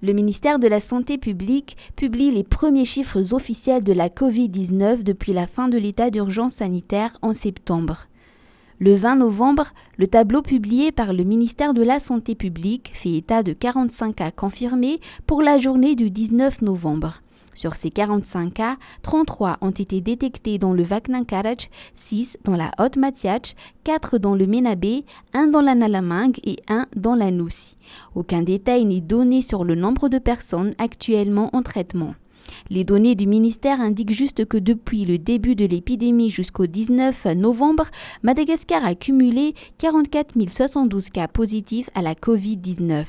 Le ministère de la Santé publique publie les premiers chiffres officiels de la Covid-19 depuis la fin de l'état d'urgence sanitaire en septembre. Le 20 novembre, le tableau publié par le ministère de la Santé publique fait état de 45 cas confirmés pour la journée du 19 novembre. Sur ces 45 cas, 33 ont été détectés dans le Vaknan Karaj, 6 dans la Haute Matiach, 4 dans le Ménabé, 1 dans la Nalamang et 1 dans la Noussi. Aucun détail n'est donné sur le nombre de personnes actuellement en traitement. Les données du ministère indiquent juste que depuis le début de l'épidémie jusqu'au 19 novembre, Madagascar a cumulé 44 072 cas positifs à la Covid-19.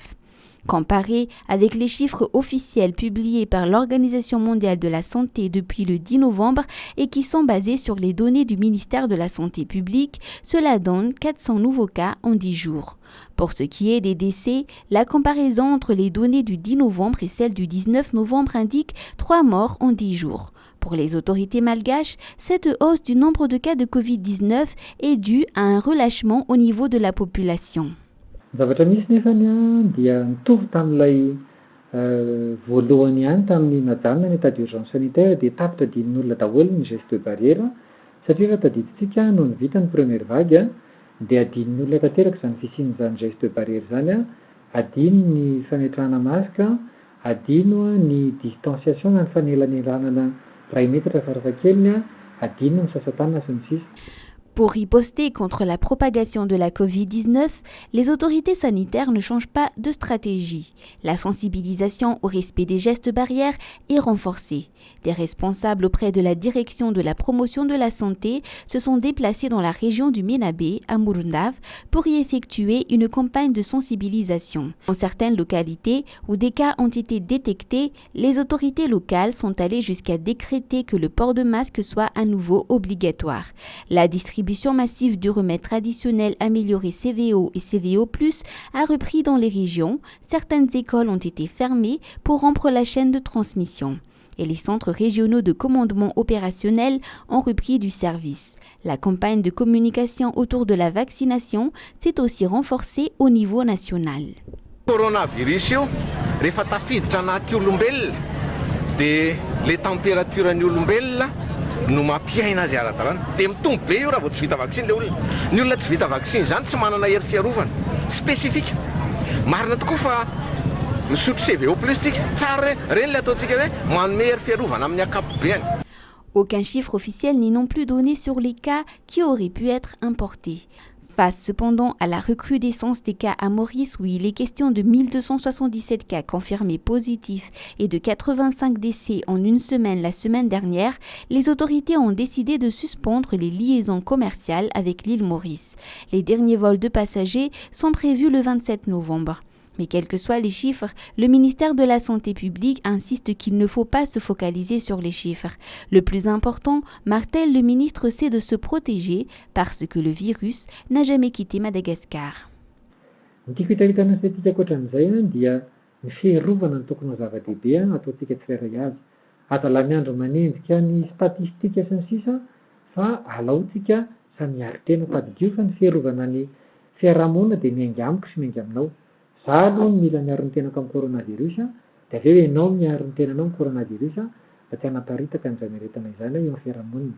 Comparé avec les chiffres officiels publiés par l'Organisation mondiale de la santé depuis le 10 novembre et qui sont basés sur les données du ministère de la Santé publique, cela donne 400 nouveaux cas en 10 jours. Pour ce qui est des décès, la comparaison entre les données du 10 novembre et celles du 19 novembre indique 3 morts en 10 jours. Pour les autorités malgaches, cette hausse du nombre de cas de Covid-19 est due à un relâchement au niveau de la population. Zavatra misy nefany dia nitovy tamin'ilay voalohany ihany tamin'ny najanona ny état d'urgence sanitaire dia tapitadinin'olona daholo ny geste barrière satria raha tadidintsika noho ny vita ny première vague dia adin'ny olona tanteraka izany fisian'izany geste barrière zany adino ny fametrahana masque, adino ny distanciation na ny fanelanelanana 3 mètres farafahakeliny, adino ny sasatanana sy ny sisa. Pour riposter contre la propagation de la Covid-19, les autorités sanitaires ne changent pas de stratégie. La sensibilisation au respect des gestes barrières est renforcée. Des responsables auprès de la direction de la promotion de la santé se sont déplacés dans la région du Ménabé, à Murundav, pour y effectuer une campagne de sensibilisation. Dans certaines localités où des cas ont été détectés, les autorités locales sont allées jusqu'à décréter que le port de masque soit à nouveau obligatoire. La distribution massive du remède traditionnel amélioré CVO et CVO+, a repris dans les régions. Certaines écoles ont été fermées pour rompre la chaîne de transmission. Et les centres régionaux de commandement opérationnel ont repris du service. La campagne de communication autour de la vaccination s'est aussi renforcée au niveau national. Coronavirus io rehefa tafiditra anaty olombelona dia les températures ny olombelona no mampiaina azy ara-dalàna dia mitombo be io raha vao tsy vita vaccine le olona. Ny olona tsy vita vaccine zany tsy manana hery fiarovana spécifique. Marina tokoa fa misotro CVO+ tsika tsara reny le ataontsika hoe manome hery fiarovana amin'ny ankapobeny. Aucun chiffre officiel n'est non plus donné sur les cas qui auraient pu être importés. Face cependant à la recrudescence des cas à Maurice où il est question de 1277 cas confirmés positifs et de 85 décès en une semaine la semaine dernière, les autorités ont décidé de suspendre les liaisons commerciales avec l'île Maurice. Les derniers vols de passagers sont prévus le 27 novembre. Mais quels que soient les chiffres, le ministère de la Santé publique insiste qu'il ne faut pas se focaliser sur les chiffres. Le plus important, martèle le ministre, c'est de se protéger parce que le virus n'a jamais quitté Madagascar. Ny fitaritana antsika ankoatran'izay dia ny fiarovana ny tokony ho zava-dehibe ataontsika tsirairay avy. Adala miandro manenjika ny statistika sy ny sisa fa alaontsika samy ari-tena tadidio fa ny fiarovana ny fiarahamonina dia miainga amiko sy miainga aminao. Za aloha mila miaro ny tenako amin'ny coronavirus dia avy eo ianao miaro ny tenanao amin'ny coronavirus mba tsy hanaparitaka an'izany aretina izany eo amin'ny fiarahamonina.